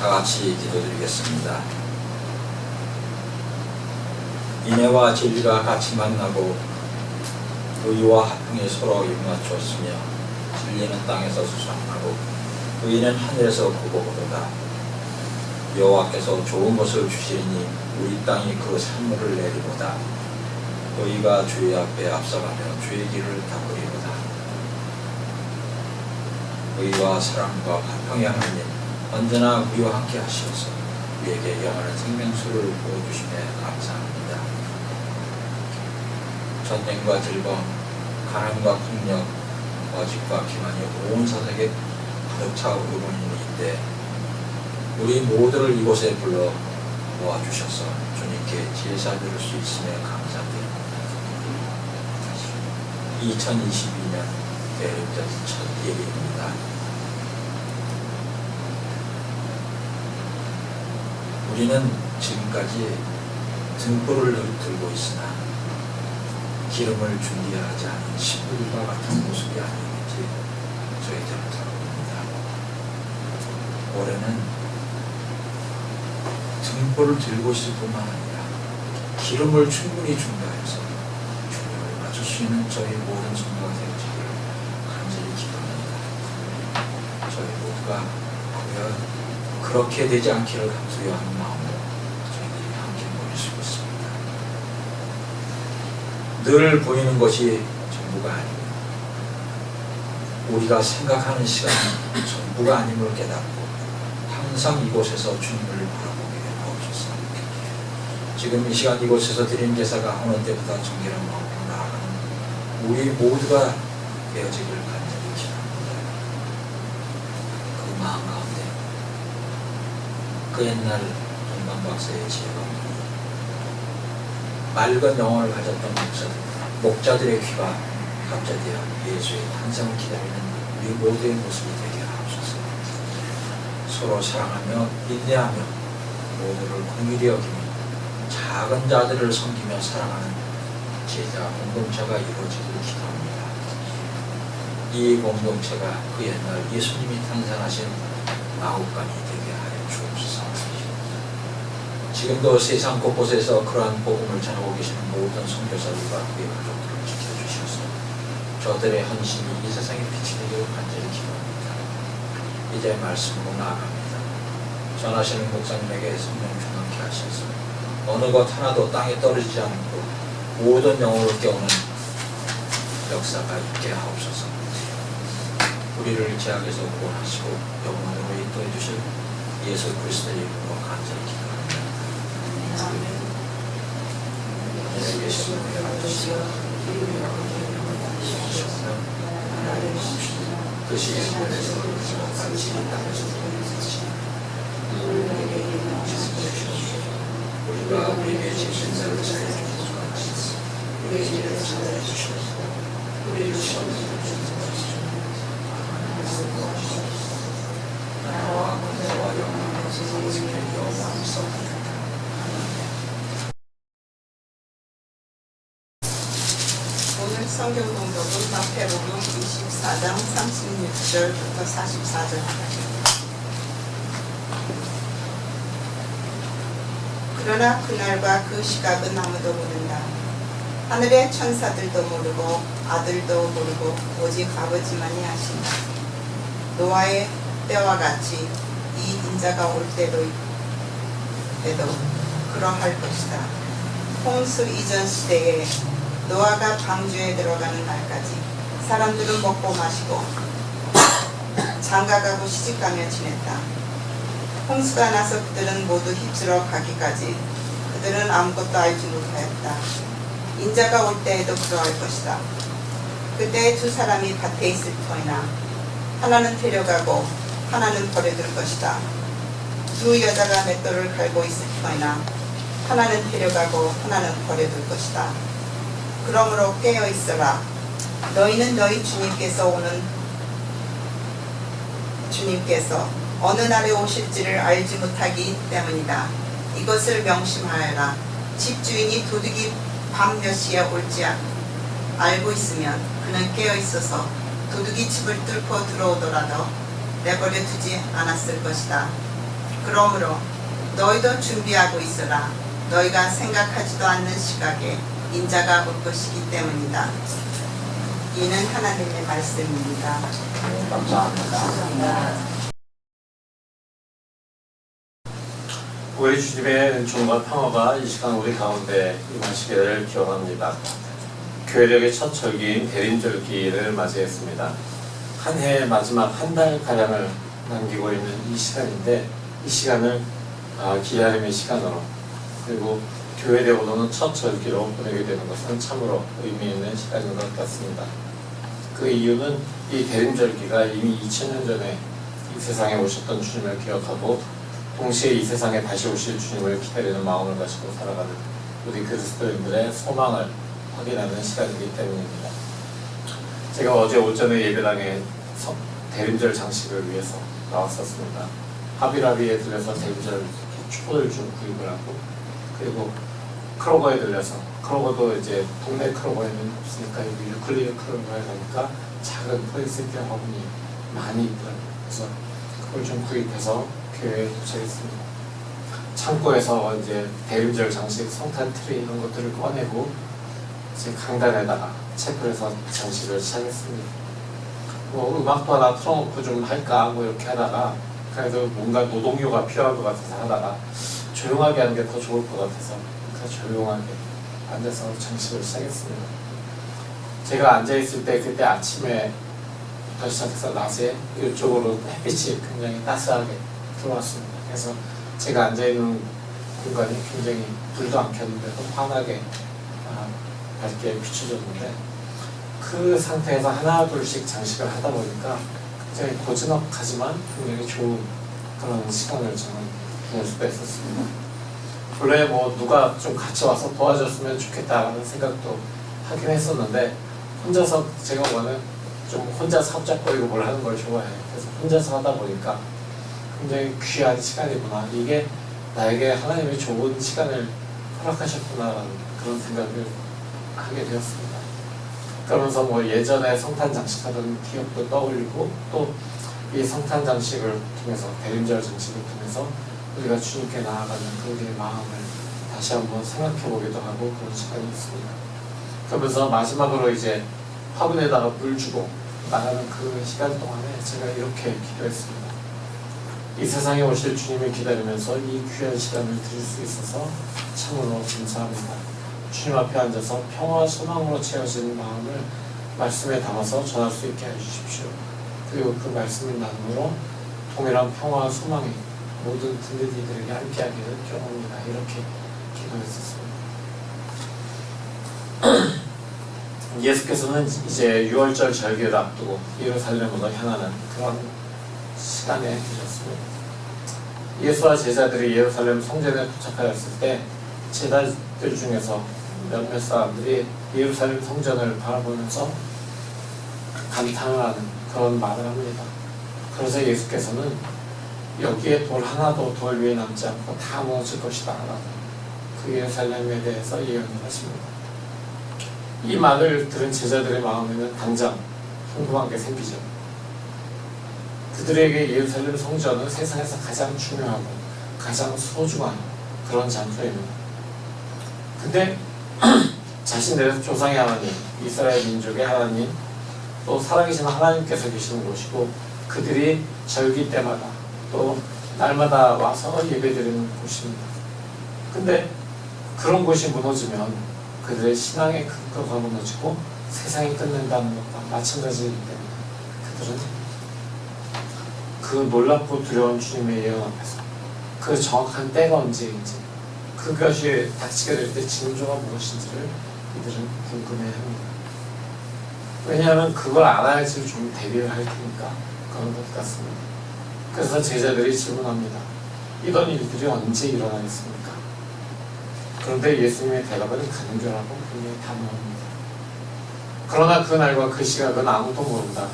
다 같이 기도드리겠습니다. 인애와 진리가 같이 만나고 의와 합흥이 서로 입맞추었으며 진리는 땅에서 수상하고 의는 하늘에서 구복하도다. 여호와께서 좋은 것을 주시리니 우리 땅이 그 산물을 내리보다. 의가 주의 앞에 앞서가며 주의 길을 닦으리로다. 의와 사랑과 화평의 하나님, 언제나 우리와 함께 하시어서 우리에게 영원한 생명수를 부어주심에 감사합니다. 전쟁과 질병, 가난과 폭력, 어직과 기만이 온 세상에 가득 차오르고 있는데 우리 모두를 이곳에 불러 모아주셔서 주님께 제사 드릴 수 있음에 감사드립니다. 2022년 대림절 첫 예배입니다. 우리는 지금까지 등불을 들고 있으나 기름을 준비하지 않은 신부들과 같은 모습이 아니겠지 저희들은 들어봅니다. 올해는 등불을 들고 있을 뿐만 아니라 기름을 충분히 준비해서 주님을 맞을 수 있는 저희 모든 성도가 되어지기를 간절히 기도합니다. 저희 모두가 과연 그렇게 되지 않기를 감수요하는 마음으로 저희들이 함께 모일 수 있습니다. 늘 보이는 것이 전부가 아니고 우리가 생각하는 시간이 전부가 아님을 깨닫고 항상 이곳에서 주님을 바라보게 하옵소서. 지금 이 시간 이곳에서 드린 제사가 어느 때보다 정결한 마음으로 나아가는 우리 모두가 되어지기를 간절히 기도합니다. 그 마음 가운데 그 옛날 김만 박사의 지혜가 맑은 영혼을 가졌던 목자들의 귀가 합자되어 예수의 탄생을 기다리는 우리 모두의 모습이 되게 하옵소서. 서로 사랑하며 인내하며 모두를 긍휼히 여기며 작은 자들을 섬기며 사랑하는 제자 공동체가 이루어지기를 기도합니다. 이 공동체가 그 옛날 예수님이 탄생하신 마국간이 되게 하여 주옵소서. 지금도 세상 곳곳에서 그러한 복음을 전하고 계시는 모든 선교사들과 그의 가족들을 지켜주셔서 저들의 헌신이 이 세상에 빛이 되기를 간절히 기도합니다. 이제 말씀으로 나아갑니다. 전하시는 목사님에게 성령 충만케 하셔서 어느 것 하나도 땅에 떨어지지 않고 모든 영혼을 깨우는 역사가 있게 하옵소서. 우리를 죄악에서 구원하시고 영원으로 인도해 주실 예수 그리스도의 이름으로 간절히 기도합니다. 아멘. 하늘에 계신 우리 아버지여, 이름이 거듭나시옵소서. 나라를 주시옵소서. 뜻이 하늘에서 같이 땅에서 이루어지듯이 우리에게 일을 주시옵소서. 우리가 우리에게 지신 자를 사하여 주옵소서. 같이 우리의 죄를 사하여 주시옵소서. 우리를 시험에 주옵소서. 나라와 권세와 영광은 세상에 영원히 있사옵나이다. 오늘 성경 공독은 마태복음 24장 36절부터 44절까지. 그러나 그날과 그 시각은 아무도 모른다. 하늘의 천사들도 모르고 아들도 모르고 오직 아버지만이 아신다. 노아의 때와 같이 이 인자가 올 때도 그러할 것이다. 홍수 이전 시대에 노아가 방주에 들어가는 날까지 사람들은 먹고 마시고 장가가고 시집가며 지냈다. 홍수가 나서 그들은 모두 휩쓸어 가기까지 그들은 아무것도 알지 못하였다. 인자가 올 때에도 그러할 것이다. 그때 두 사람이 밭에 있을 터이나 하나는 데려가고 하나는 버려둘 것이다. 두 여자가 맷돌을 갈고 있을 터이나 하나는 데려가고 하나는 버려둘 것이다. 그러므로 깨어 있어라. 너희는 너희 주님께서 어느 날에 오실지를 알지 못하기 때문이다. 이것을 명심하여라. 집주인이 도둑이 밤 몇 시에 올지 알고 있으면 그는 깨어 있어서 도둑이 집을 뚫고 들어오더라도 내버려 두지 않았을 것이다. 그러므로 너희도 준비하고 있어라. 너희가 생각하지도 않는 시각에 인자가 올 것이기 때문이다. 이는 하나님의 말씀입니다. 감사합니다. 우리 주님의 은총과 평화가 이 시간 우리 가운데 임하시기를 기원합니다. 교회력의 첫 절기인 대림절기를 맞이했습니다. 한 해의 마지막 한 달가량을 남기고 있는 이 시간인데, 이 시간을 기다림의 시간으로, 그리고 교회력으로는 첫 절기로 보내게 되는 것은 참으로 의미 있는 시간인 것 같습니다. 그 이유는 이 대림절기가 이미 2000년 전에 이 세상에 오셨던 주님을 기억하고, 동시에 이 세상에 다시 오실 주님을 기다리는 마음을 가지고 살아가는 우리 그리스도인들의 소망을 확인하는 시간이기 때문입니다. 제가 어제 오전에 예배당에 대림절 장식을 위해서 나왔었습니다. 하비라비에 들려서 대림절 초를 좀 구입을 하고, 그리고 크로거에 들려서, 크로거도 이제 동네 크로거에는 없으니까 여기 유클리드 크로거에 가니까 작은 포인세트 화분이 많이 있더라고요. 그래서 그걸 좀 구입해서 교회에 도착했습니다. 창고에서 이제 대림절 장식, 성탄 트리 이런 것들을 꺼내고 이제 강단에다가 채플에서 장식을 시작했습니다. 뭐 음악도 하나 틀어놓고 좀 할까 뭐 이렇게 하다가, 그래도 뭔가 노동요가 필요할 것 같아서 하다가 조용하게 하는 게 더 좋을 것 같아서 그래서 조용하게 앉아서 장식을 시작했습니다. 제가 앉아있을 때 그때 아침에 시작해서 낮에 이쪽으로 햇빛이 굉장히 따스하게 들어왔습니다. 그래서 제가 앉아있는 공간이 굉장히 불도 안 켰는데도 환하게 밝게 비춰졌는데, 그 상태에서 하나 둘씩 장식을 하다 보니까 굉장히 고즈넉하지만 굉장히 좋은 그런 시간을 저는 보낼 수가 있었습니다. 원래 뭐 누가 좀 같이 와서 도와줬으면 좋겠다라는 생각도 하긴 했었는데, 혼자서 제가 좀 혼자 사업작거리고 뭘 하는 걸 좋아해요. 그래서 혼자서 하다 보니까 굉장히 귀한 시간이구나, 이게 나에게 하나님이 좋은 시간을 허락하셨구나라는 그런 생각을 하게 되었습니다. 그러면서 뭐 예전에 성탄 장식하던 기억도 떠올리고, 또 이 성탄 장식을 통해서, 대림절 장식을 통해서 우리가 주님께 나아가는 우리의 마음을 다시 한번 생각해 보기도 하고 그런 시간이 있습니다. 그러면서 마지막으로 이제 화분에다가 물 주고 나가는 그 시간 동안에 제가 이렇게 기도했습니다. 이 세상에 오실 주님을 기다리면서 이 귀한 시간을 드릴 수 있어서 참으로 감사합니다. 주님 앞에 앉아서 평화와 소망으로 채워진 마음을 말씀에 담아서 전할 수 있게 해주십시오. 그리고 그 말씀을 나눔으로 동일한 평화와 소망이 모든 듣는 이들에게 함께하기를 기원합니다. 이렇게 기도했었습니다. 예수께서는 이제 6월절 절기를 앞두고 예루살렘으로 향하는 그런 시간에 계셨습니다. 예수와 제자들이 예루살렘 성전에 도착하였을 때 제자들 중에서 몇몇 사람들이 예루살렘 성전을 바라보면서 감탄을 하는 그런 말을 합니다. 그래서 예수께서는 여기에 돌 하나도 돌 위에 남지 않고 다 무너질 것이다 라고 그 예루살렘에 대해서 예언을 하십니다. 이 말을 들은 제자들의 마음에는 당장 궁금한 게 생기죠. 그들에게 예루살렘 성전은 세상에서 가장 중요하고 가장 소중한 그런 장소입니다. 근데 자신들의 조상의 하나님, 이스라엘 민족의 하나님, 또 살아계신 하나님께서 계시는 곳이고, 그들이 절기 때마다 또 날마다 와서 예배드리는 곳입니다. 근데 그런 곳이 무너지면 그들의 신앙의 근거가 무너지고 세상이 끝낸다는 것과 마찬가지이기 때문에 그들은 그 놀랍고 두려운 주님의 예언 앞에서 그 정확한 때가 언제인지, 그것이 닥치게 될 때 징조가 무엇인지를 이들은 궁금해합니다. 왜냐하면 그걸 알아야지 좀 대비를 할 테니까 그런 것 같습니다. 그래서 제자들이 질문합니다. 이런 일들이 언제 일어나겠습니까? 그런데 예수님의 대답은 간결하고 굉장히 단호합니다. 그러나 그 날과 그 시각은 아무도 모른다.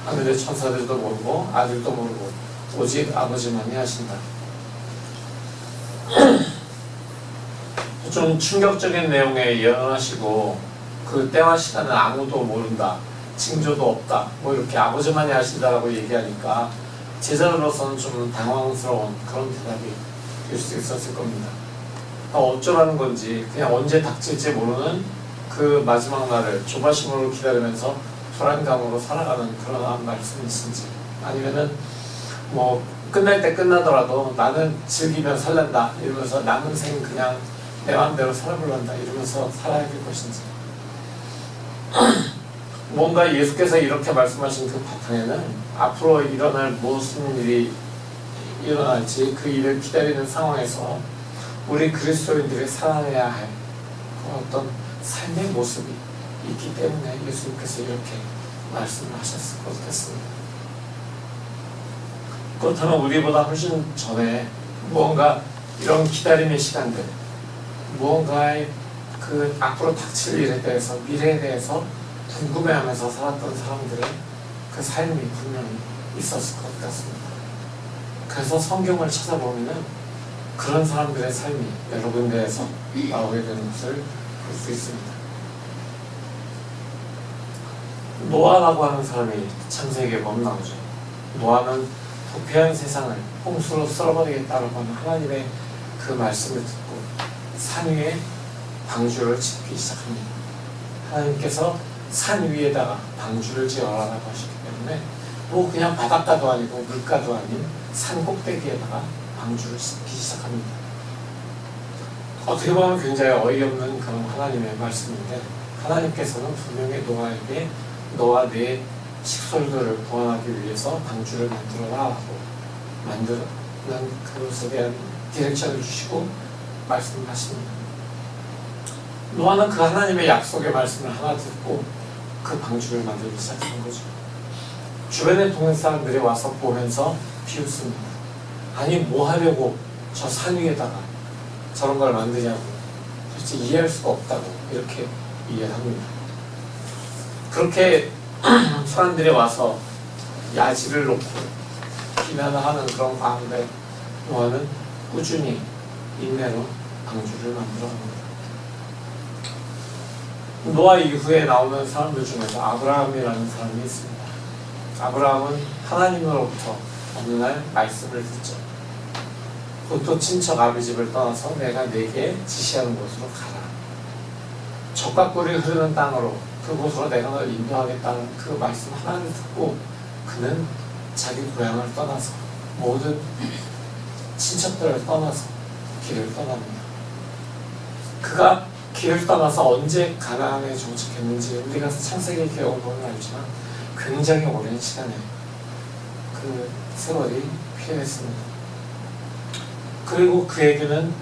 하늘의 천사들도 모르고 아들도 모르고 오직 아버지만이 하신다. 좀 충격적인 내용의 예언하시고, 그 때와 시간은 아무도 모른다, 징조도 없다, 뭐 이렇게 아버지만이 하신다라고 얘기하니까 제자들로서는 좀 당황스러운 그런 대답이 될 수 있었을 겁니다. 어쩌라는 건지 그냥 언제 닥칠지 모르는 그 마지막 날을 조바심으로 기다리면서 불안감으로 살아가는 그런 말씀이신지, 아니면은 뭐 끝날 때 끝나더라도 나는 즐기며 살란다 이러면서 남은 생 그냥 내 마음대로 살아볼란다 이러면서 살아야 될 것인지, 뭔가 예수께서 이렇게 말씀하신 그 바탕에는 앞으로 일어날 무슨 일이 일어날지 그 일을 기다리는 상황에서 우리 그리스도인들이 살아내야 할 어떤 삶의 모습이 있기 때문에 예수님께서 이렇게 말씀을 하셨을 것 같습니다. 그렇다면 우리보다 훨씬 전에 무언가 이런 기다림의 시간들, 무언가의 그 앞으로 닥칠 일에 대해서, 미래에 대해서 궁금해하면서 살았던 사람들의 그 삶이 분명히 있었을 것 같습니다. 그래서 성경을 찾아보면은 그런 사람들의 삶이 여러 군데에서 나오게 되는 것을 볼 수 있습니다. 노아라고 하는 사람이 창세기에 보면 나오죠. 노아는 부패한 세상을 홍수로 쓸어버리겠다라고 하는 하나님의 그 말씀을 듣고 산 위에 방주를 짓기 시작합니다. 하나님께서 산 위에다가 방주를 지어라라고 하셨기 때문에 뭐 그냥 바닷가도 아니고 물가도 아닌 산 꼭대기에다가 방주를 짓기 시작합니다. 어떻게 보면 굉장히 어이없는 그런 하나님의 말씀인데, 하나님께서는 분명히 노아에게 너와 네 식솔들을 구원하기 위해서 방주를 만들어라라고 만드는 그것에 대한 디렉션을 주시고 말씀하십니다. 노아는 그 하나님의 약속의 말씀을 하나 듣고 그 방주를 만들기 시작한 거죠. 주변의 동네 사람들이 와서 보면서 비웃습니다. 아니 뭐 하려고 저 산 위에다가 저런 걸 만드냐고, 도대체 이해할 수가 없다고 이렇게 이해를 합니다. 그렇게 사람들이 와서 야지를 놓고 비난을 하는 그런 가운데 노아는 꾸준히 인내로 방주를 만들어 갑니다. 노아 이후에 나오는 사람들 중에서 아브라함이라는 사람이 있습니다. 아브라함은 하나님으로부터 어느 날 말씀을 듣죠. 그것도 친척 아비 집을 떠나서 내가 네게 지시하는 곳으로 가라. 젖과 꿀이 흐르는 땅으로, 그곳으로 내가 널 인도하겠다는 그 말씀 하나를 듣고 그는 자기 고향을 떠나서 모든 친척들을 떠나서 길을 떠납니다. 그가 길을 떠나서 언제 가나안에 정착했는지 우리가 창세기 기록을 보면 알지만 굉장히 오랜 시간에 그 세월이 필요했습니다. 그리고 그에게는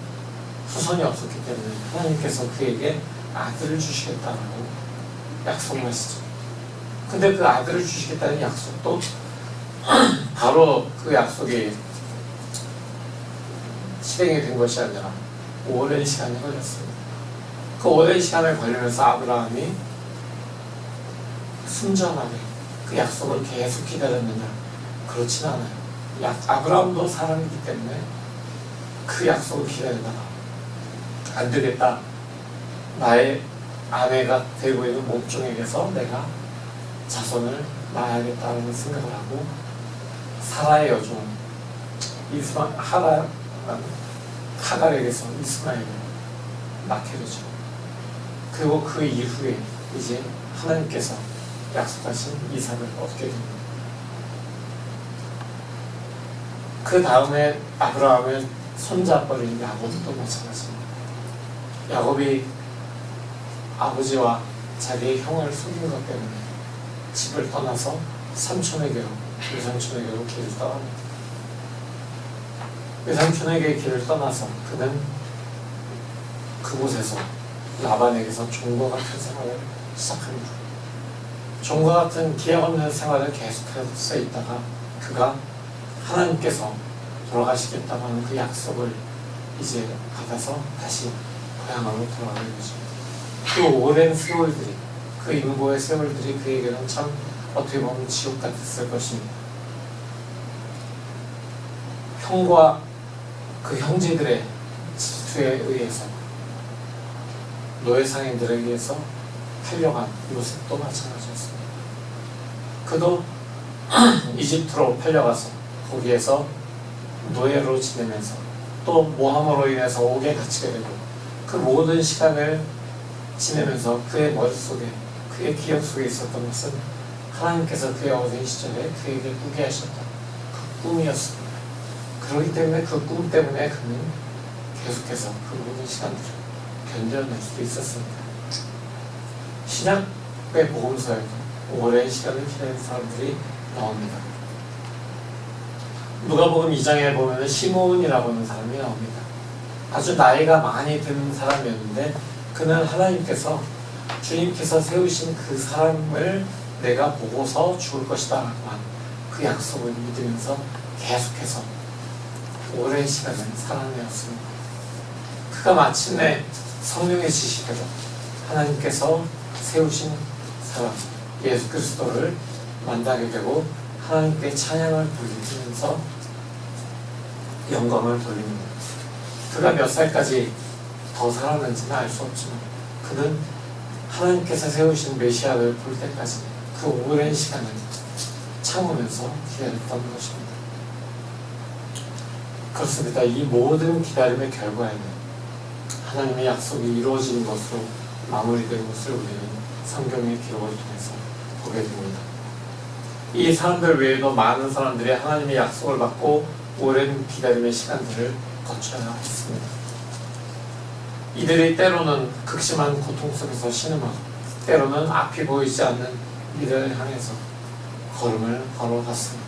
후손이 없었기 때문에 하나님께서 그에게 아들을 주시겠다라고 약속하시죠. 근데 그 아들을 주시겠다는 약속도 바로 그 약속이 실행이 된 것이 아니라 오랜 시간이 걸렸습니다. 그 오랜 시간을 걸리면서 아브라함이 순전하게 그 약속을 계속 기다렸느냐? 그렇진 않아요. 아브라함도 사람이기 때문에 그 약속을 기다리다가 안 되겠다. 나의 아내가 되고 있는 몸종에게서 내가 자손을 낳아야겠다는 생각을 하고 사라의 여종 하갈에게서 이스마엘을 낳게 되죠. 그리고 그 이후에 이제 하나님께서 약속하신 이삭을 얻게 됩니다. 그 다음에 아브라함의 손자뻘인 야곱도 마찬가지입니다. 야곱이 아버지와 자기의 형을 속인 것 때문에 집을 떠나서 삼촌에게로, 외삼촌에게로 길을 떠납니다. 외삼촌에게 길을 떠나서 그는 그곳에서 라반에게서 종과 같은 생활을 시작합니다. 종과 같은 기약 없는 생활을 계속해서 있다가 그가 하나님께서 돌아가시겠다고 하는 그 약속을 이제 받아서 다시 고향으로 돌아가게 되죠. 그 오랜 세월들이, 그 인고의 세월들이 그에게는 참 어떻게 보면 지옥 같았을 것입니다. 형과 그 형제들의 질투에 의해서 노예 상인들에 의해서 팔려간 요셉도 마찬가지였습니다. 그도 이집트로 팔려가서 거기에서 노예로 지내면서 또 모함으로 인해서 옥에 갇히게 되고 그 모든 시간을 지내면서 그의 머릿속에 그의 기억 속에 있었던 것은 하나님께서 그의 어린 시절에 그에게 꾸게 하셨던 그 꿈이었습니다. 그렇기 때문에 그 꿈 때문에 그는 계속해서 그 모든 시간들을 견뎌낼 수 있었습니다. 신약의 복음서에도 오랜 시간을 기다린 사람들이 나옵니다. 누가복음 2장에 보면 시므온이라고 하는 사람이 나옵니다. 아주 나이가 많이 든 사람이었는데 그는 하나님께서 주님께서 세우신 그 사람을 내가 보고서 죽을 것이다 라고 한 그 약속을 믿으면서 계속해서 오랜 시간을 살아내었습니다. 그가 마침내 성령의 지시대로 하나님께서 세우신 사람 예수 그리스도를 만나게 되고 하나님께 찬양을 돌리면서 영광을 돌립니다. 그가 몇 살까지 더 살았는지는 알 수 없지만 그는 하나님께서 세우신 메시아를 볼 때까지 그 오랜 시간을 참으면서 기다렸던 것입니다. 그렇습니다. 이 모든 기다림의 결과에는 하나님의 약속이 이루어진 것으로 마무리된 것을 우리는 성경의 기록을 통해서 보게 됩니다. 이 사람들 외에도 많은 사람들이 하나님의 약속을 받고 오랜 기다림의 시간들을 거쳐야 했습니다. 이들이 때로는 극심한 고통 속에서 신음하고 때로는 앞이 보이지 않는 미래를 향해서 걸음을 걸어갔습니다.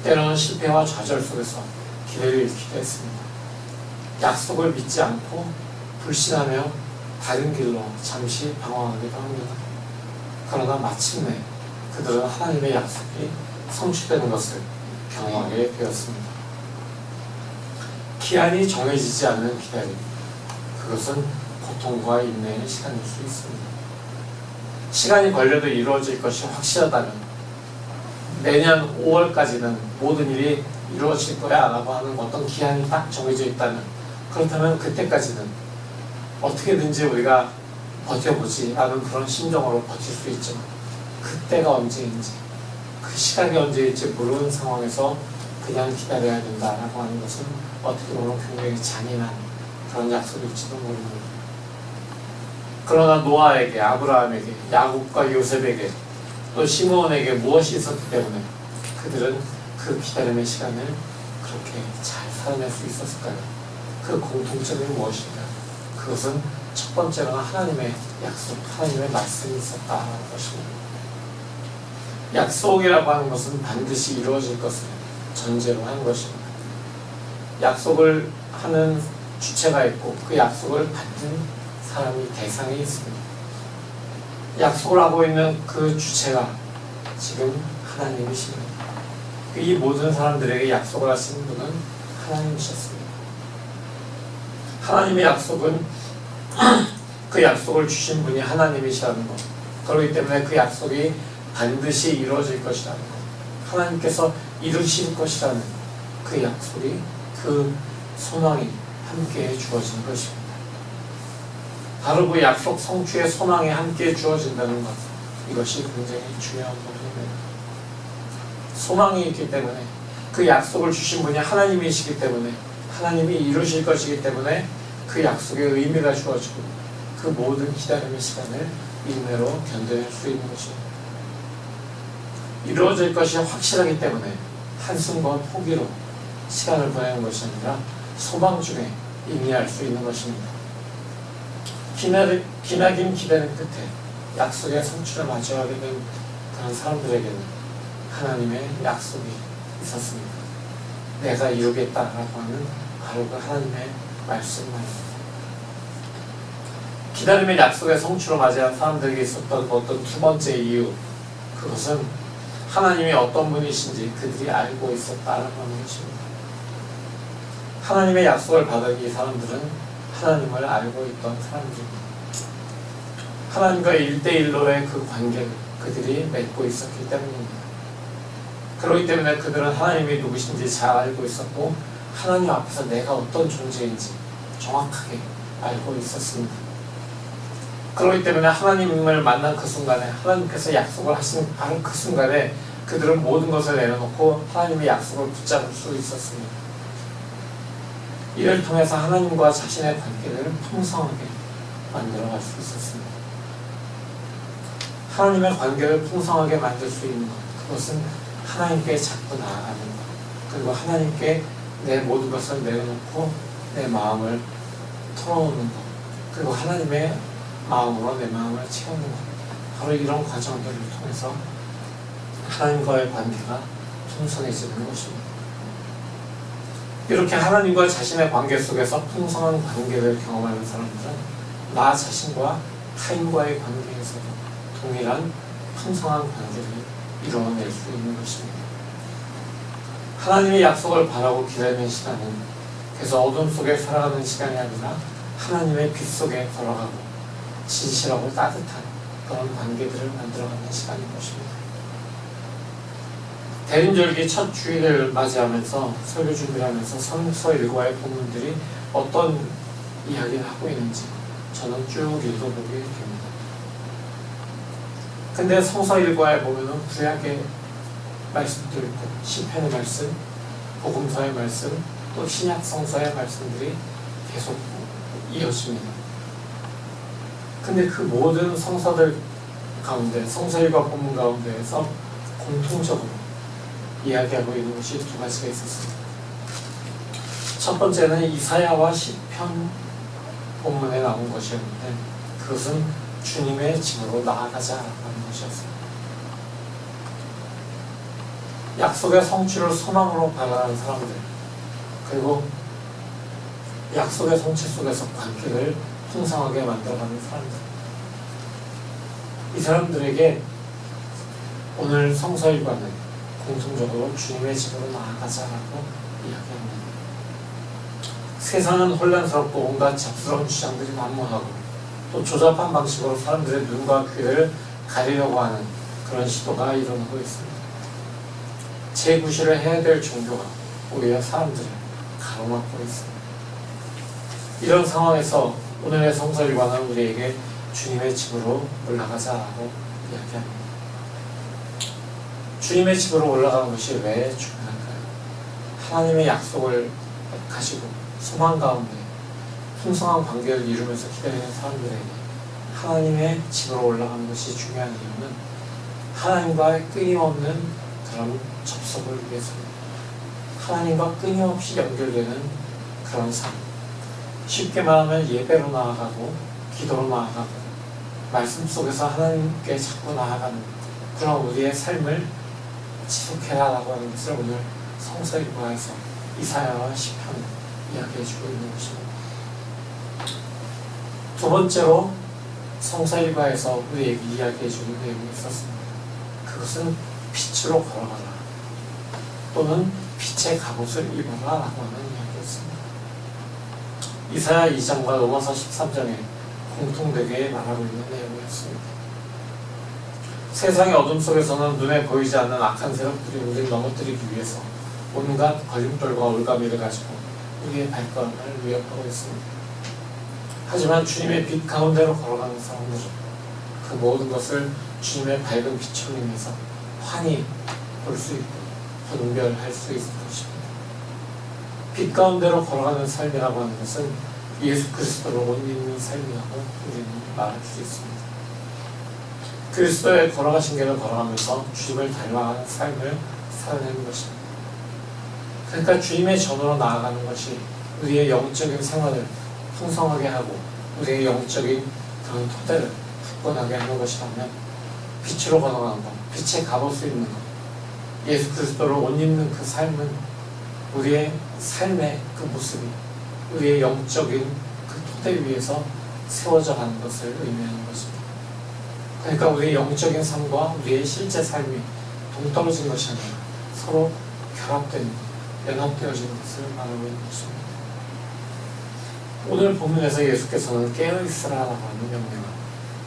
때로는 실패와 좌절 속에서 길을 잃기도 했습니다. 약속을 믿지 않고 불신하며 다른 길로 잠시 방황하기도 합니다. 그러나 마침내 그들은 하나님의 약속이 성취되는 것을 경험하게 되었습니다. 기한이 정해지지 않는 기다림, 그것은 고통과 인내의 시간일 수 있습니다. 시간이 걸려도 이루어질 것이 확실하다면 내년 5월까지는 모든 일이 이루어질 거야 라고 하는 어떤 기한이 딱 정해져 있다면 그렇다면 그때까지는 어떻게든지 우리가 버텨보지 라는 그런 심정으로 버틸 수 있지만 그때가 언제인지 그 시간이 언제일지 모르는 상황에서 그냥 기다려야 된다라고 하는 것은 어떻게 보면 굉장히 잔인한 그런 약속일지도 모릅니다. 그러나 노아에게, 아브라함에게, 야곱과 요셉에게 또 시므온에게 무엇이 있었기 때문에 그들은 그 기다림의 시간을 그렇게 잘 살아낼 수 있었을까요? 그 공통점이 무엇인가? 그것은 첫 번째로는 하나님의 약속, 하나님의 말씀이 있었다는 것입니다. 약속이라고 하는 것은 반드시 이루어질 것을 전제로 하는 것입니다. 약속을 하는 주체가 있고 그 약속을 받는 사람이 대상이 있습니다. 약속을 하고 있는 그 주체가 지금 하나님이십니다. 이 모든 사람들에게 약속을 하시는 분은 하나님이셨습니다. 하나님의 약속은 그 약속을 주신 분이 하나님이시라는 것, 그렇기 때문에 그 약속이 반드시 이루어질 것이라는 것, 하나님께서 이루실 것이라는 그 약속이, 그 소망이 함께 주어진 것입니다. 바로 그 약속 성취의 소망이 함께 주어진다는 것, 이것이 굉장히 중요한 부분입니다. 소망이 있기 때문에, 그 약속을 주신 분이 하나님이시기 때문에, 하나님이 이루실 것이기 때문에 그 약속의 의미가 주어지고 그 모든 기다림의 시간을 인내로 견뎌낼 수 있는 것입니다. 이루어질 것이 확실하기 때문에 한순간 포기로 시간을 보내는 것이 아니라 소망 중에 인내할 수 있는 것입니다. 기나긴 기다림 끝에 약속의 성취를 마주하게 된 그런 사람들에게는 하나님의 약속이 있었습니다. 내가 이루겠다라고 하는 바로 그 하나님의 말씀만입니다. 기다림의 약속의 성취로 맞이한 사람들에게 있었던 어떤 두 번째 이유, 그것은 하나님이 어떤 분이신지 그들이 알고 있었다라는 것입니다. 하나님의 약속을 받은 이 사람들은 하나님을 알고 있던 사람들입니다. 하나님과 1대1로의 그 관계를 그들이 맺고 있었기 때문입니다. 그렇기 때문에 그들은 하나님이 누구신지 잘 알고 있었고 하나님 앞에서 내가 어떤 존재인지 정확하게 알고 있었습니다. 그렇기 때문에 하나님을 만난 그 순간에, 하나님께서 약속을 하신 바로 그 순간에 그들은 모든 것을 내려놓고 하나님의 약속을 붙잡을 수 있었습니다. 이를 통해서 하나님과 자신의 관계를 풍성하게 만들어갈 수 있었습니다. 하나님의 관계를 풍성하게 만들 수 있는 것, 그것은 하나님께 자꾸 나아가는 것, 그리고 하나님께 내 모든 것을 내려놓고 내 마음을 털어놓는 것, 그리고 하나님의 마음으로 내 마음을 채우는 것, 바로 이런 과정들을 통해서 하나님과의 관계가 풍성해지는 것입니다. 이렇게 하나님과 자신의 관계 속에서 풍성한 관계를 경험하는 사람들은 나 자신과 타인과의 관계에서도 동일한 풍성한 관계를 이루어낼 수 있는 것입니다. 하나님의 약속을 바라고 기다리는 시간은 그래서 어둠 속에 살아가는 시간이 아니라 하나님의 빛 속에 걸어가고 진실하고 따뜻한 그런 관계들을 만들어가는 시간인 것입니다. 대림절기 첫 주일을 맞이하면서 설교 준비를 하면서 성서 일과의 본문들이 어떤 이야기를 하고 있는지 저는 쭉 읽어보게 됩니다. 근데 성서 일과에 보면은 구약의 말씀도 있고 시편의 말씀, 복음서의 말씀, 또 신약 성서의 말씀들이 계속 이어집니다. 근데 그 모든 성서들 가운데, 성서일과 본문 가운데에서 공통적으로 이야기하고 있는 것이 두 가지가 있었습니다. 첫 번째는 이사야와 시편 본문에 나온 것이었는데 그것은 주님의 집으로 나아가자라는 것이었습니다. 약속의 성취를 소망으로 바라는 사람들, 그리고 약속의 성취 속에서 관계를 풍성하게 만들어가는 사람들, 이 사람들에게 오늘 성서일과는 공통적으로 주님의 집으로 나아가자라고 이야기합니다. 세상은 혼란스럽고 온갖 잡스러운 주장들이 난무하고 또 조잡한 방식으로 사람들의 눈과 귀를 가리려고 하는 그런 시도가 일어나고 있습니다. 재구실을 해야 될 종교가 오히려 사람들을 가로막고 있습니다. 이런 상황에서 오늘의 성서일과는 우리에게 주님의 집으로 올라가자라고 이야기합니다. 주님의 집으로 올라가는 것이 왜 중요할까요? 하나님의 약속을 가지고 소망 가운데 풍성한 관계를 이루면서 기다리는 사람들에게 하나님의 집으로 올라가는 것이 중요한 이유는 하나님과의 끊임없는 그런 접속을 위해서입니다. 하나님과 끊임없이 연결되는 그런 삶, 쉽게 말하면 예배로 나아가고 기도로 나아가고 말씀 속에서 하나님께 자꾸 나아가는 그런 우리의 삶을 지속해라라고 하는 것을 오늘 성서일과에서 이사야와 시편 이야기해주고 있는 것입니다. 두 번째로 성서일과에서 우리에게 이야기해주는 내용이 있었습니다. 그것은 빛으로 걸어가라 또는 빛의 갑옷을 입어라 라고 하는 이야기였습니다. 이사야 2장과 로마서 13장에 공통되게 말하고 있는 내용이었습니다. 세상의 어둠 속에서는 눈에 보이지 않는 악한 세력들이 우리를 넘어뜨리기 위해서 온갖 걸림돌과 올가미를 가지고 우리의 발걸음을 위협하고 있습니다. 하지만 주님의 빛 가운데로 걸어가는 사람들은 그 모든 것을 주님의 밝은 빛으로 인해서 환히 볼 수 있고 분별할 수 있을 것입니다. 빛 가운데로 걸어가는 삶이라고 하는 것은 예수 그리스도를 못 잊는 삶이라고 우리는 말할 수 있습니다. 그리스도의 걸어가신 길을 걸어가면서 주님을 닮아가는 삶을 살아내는 것입니다. 그러니까 주님의 전으로 나아가는 것이 우리의 영적인 생활을 풍성하게 하고 우리의 영적인 그런 토대를 굳건하게 하는 것이라면 빛으로 걸어가는 것, 빛의 갑옷을 입는 것, 예수 그리스도를 옷 입는 그 삶은 우리의 삶의 그 모습이 우리의 영적인 그 토대 위에서 세워져 가는 것을 의미하는 것입니다. 그러니까 우리의 영적인 삶과 우리의 실제 삶이 동떨어진 것이 아니라 서로 결합된, 연합되어지는 것을 말하고 있는 것입니다. 오늘 본문에서 예수께서는 깨어있으라라고 하는 명령을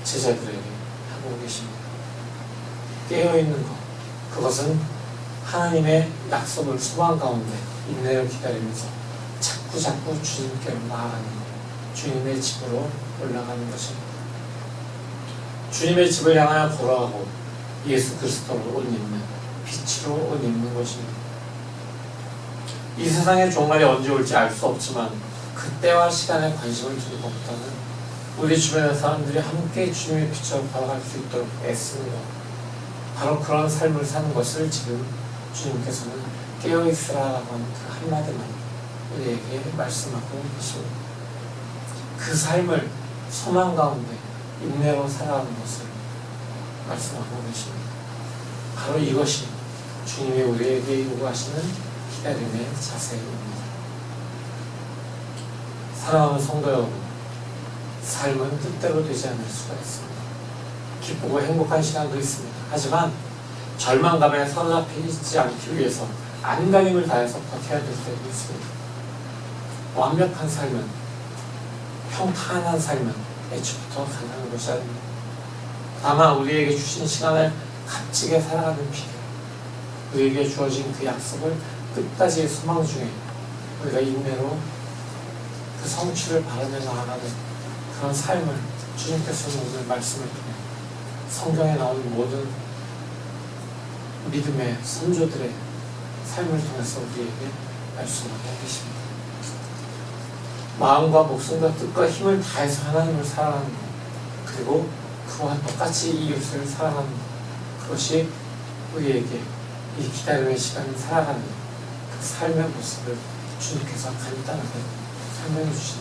제자들에게 하고 계십니다. 깨어있는 것, 그것은 하나님의 약속을 소망 가운데 인내를 기다리면서 자꾸 주님께로 나아가는 것, 주님의 집으로 올라가는 것입니다. 주님의 집을 향하여 걸어가고 예수 그리스도를 옷 입는 빛으로 옷 입는 것입니다. 이 세상의 종말이 언제 올지 알 수 없지만 그때와 시간에 관심을 두는 것보다는 우리 주변의 사람들이 함께 주님의 빛으로 걸어갈 수 있도록 애씁니다. 바로 그런 삶을 사는 것을 지금 주님께서는 깨어있으라라고 하는 그 한마디만 우리에게 말씀하고 계십니다. 그 삶을 소망 가운데 인내로 살아가는 것을 말씀하고 계십니다. 바로 이것이 주님이 우리에게 요구하시는 기다림의 자세입니다. 사랑하는 성도 여러분, 삶은 뜻대로 되지 않을 수가 있습니다. 기쁘고 행복한 시간도 있습니다. 하지만 절망감에 사로잡히지 않기 위해서 안간힘을 다해서 버텨야 될 때도 있습니다. 완벽한 삶은, 평탄한 삶은 애초부터 가능한 것이 아닙니다. 다만 우리에게 주신 시간을 값지게 살아가는 비결, 우리에게 주어진 그 약속을 끝까지 소망 중에 우리가 인내로 그 성취를 바라며 나아가는 그런 삶을 주님께서는 오늘 말씀을 통해 성경에 나오는 모든 믿음의 선조들의 삶을 통해서 우리에게 말씀하고 계십니다. 마음과 목숨과 뜻과 힘을 다해서 하나님을 사랑하는 것, 그리고 그와 똑같이 이웃을 사랑하는 것, 그것이 우리에게 이 기다림의 시간을 살아가는 그 삶의 모습을 주님께서 간단하게 설명해 주신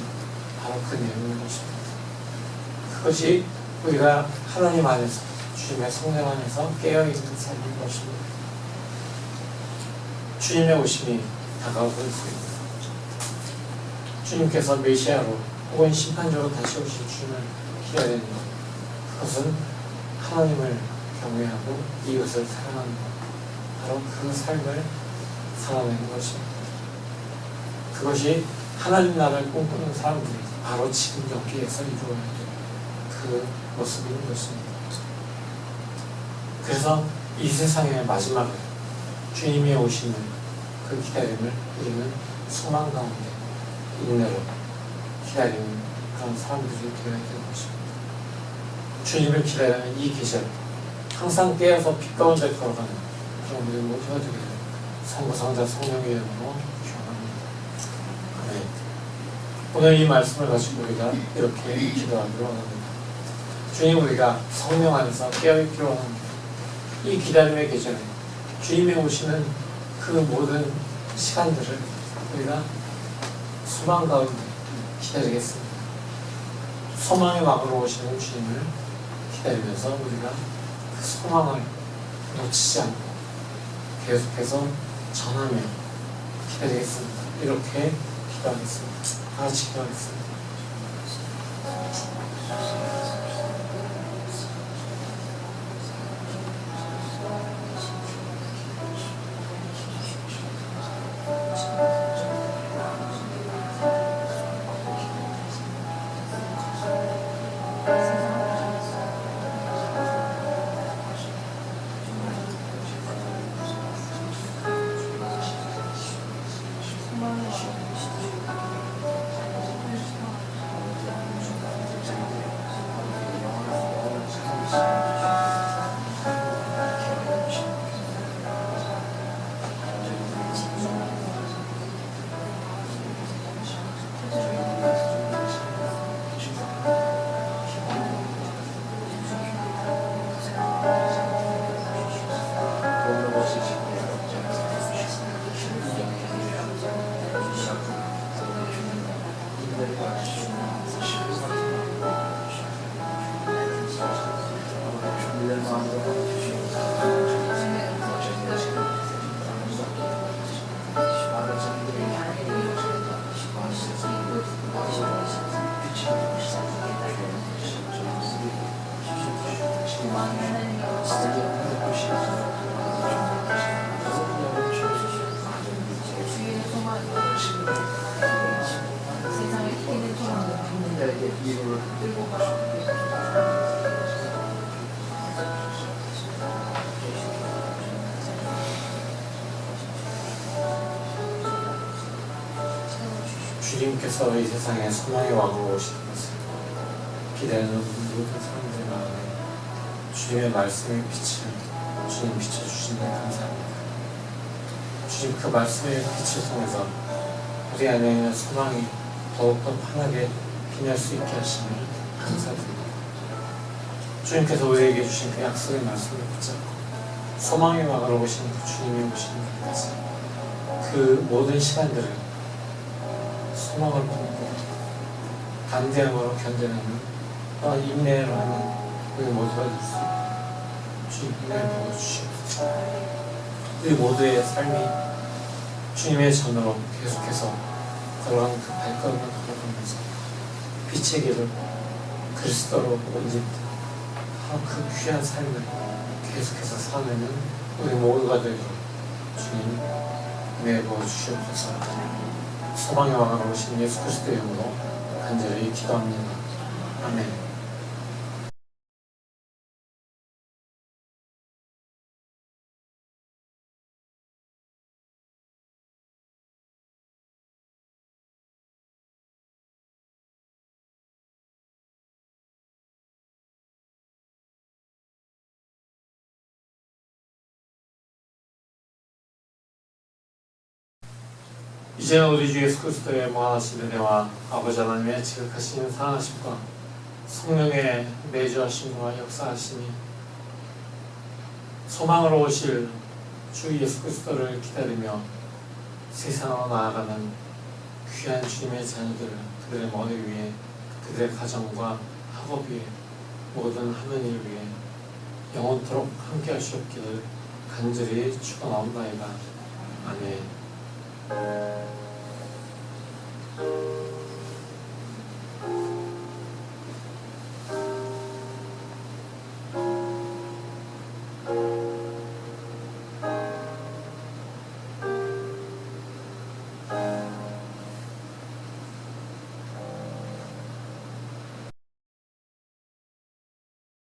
바로 그 내용인 것입니다. 그것이 우리가 하나님 안에서, 주님의 성령 안에서 깨어있는 삶인 것입니다. 주님의 오심이 다가오고 있습니다. 주님께서 메시아로 혹은 심판자로 다시 오실 주님을 기다리는 것, 그것은 하나님을 경외하고 이웃을 사랑하는 것, 바로 그 삶을 살아내는 것입니다. 그것이 하나님 나라를 꿈꾸는 사람들이 바로 지금 여기에서 이루어야 될 그 모습인 것입니다. 그래서 이 세상의 마지막에 주님이 오시는 그 기다림을 우리는 소망 가운데 인내로 기다리는 그런 사람들이 되어야 되는 것입니다. 주님을 기다리는 이 계절, 항상 깨어서 빛 가운데 걸어가는 그런 우리 모두가 되기를 성부상자 성령의 이름으로 기원합니다. 아멘. 오늘 이 말씀을 가지고 우리가 이렇게 기도하기로 합니다. 주님, 우리가 성령 안에서 깨어있기로 합니다. 이 기다림의 계절에 주님이 오시는 그 모든 시간들을 우리가 소망 가운데 기다리겠습니다. 소망의 왕으로 오시는 주님을 기다리면서 우리가 그 소망을 놓치지 않고 계속해서 전하며 기다리겠습니다. 이렇게 기도하겠습니다. 다 같이 기도하겠습니다. 주님께서 이 세상에 소망의 왕으로 오시는 것을 기다리는 모든 사람들의 마음에 주님의 말씀의 빛을 주님 비춰주시니 감사합니다. 주님 그 말씀의 빛을 통해서 우리 안에 있는 소망이 더욱더 환하게 빛날 수 있게 하시니 감사드립니다. 주님께서 우리에게 주신 그 약속의 말씀을 붙잡고 소망의 막으로 오신 그 주님이 오시는 것까지 그 모든 시간들을 소망을 품고 담대함으로 견뎌내는 또한 인내로 하는 우리 모두가 될 수 있도록 주님 은혜를 부어주시옵소서. 우리 모두의 삶이 주님의 전으로 계속해서 걸어가는 그 발걸음을 걸어가면서 빛의 길을 그리스도로 온짓 그 귀한 삶을 계속해서 사는 우리 모두가 되도록 주님 은혜 부어주시옵소서. 소망의 왕으로 오신 예수 그리스도의 이름으로 간절히 기도합니다. 아멘. 이제는 우리 주 예수 그리스도의 무한하신 은혜와 아버지 하나님의 지극하신 사랑하심과 성령의 내주하심과 역사하심이 소망으로 오실 주 예수 그리스도를 기다리며 세상으로 나아가는 귀한 주님의 자녀들, 그들의 머리 위에, 그들의 가정과 학업 위에, 모든 하는 일 위에 영원토록 함께 하시옵기를 간절히 축원하옵나이다. 아멘.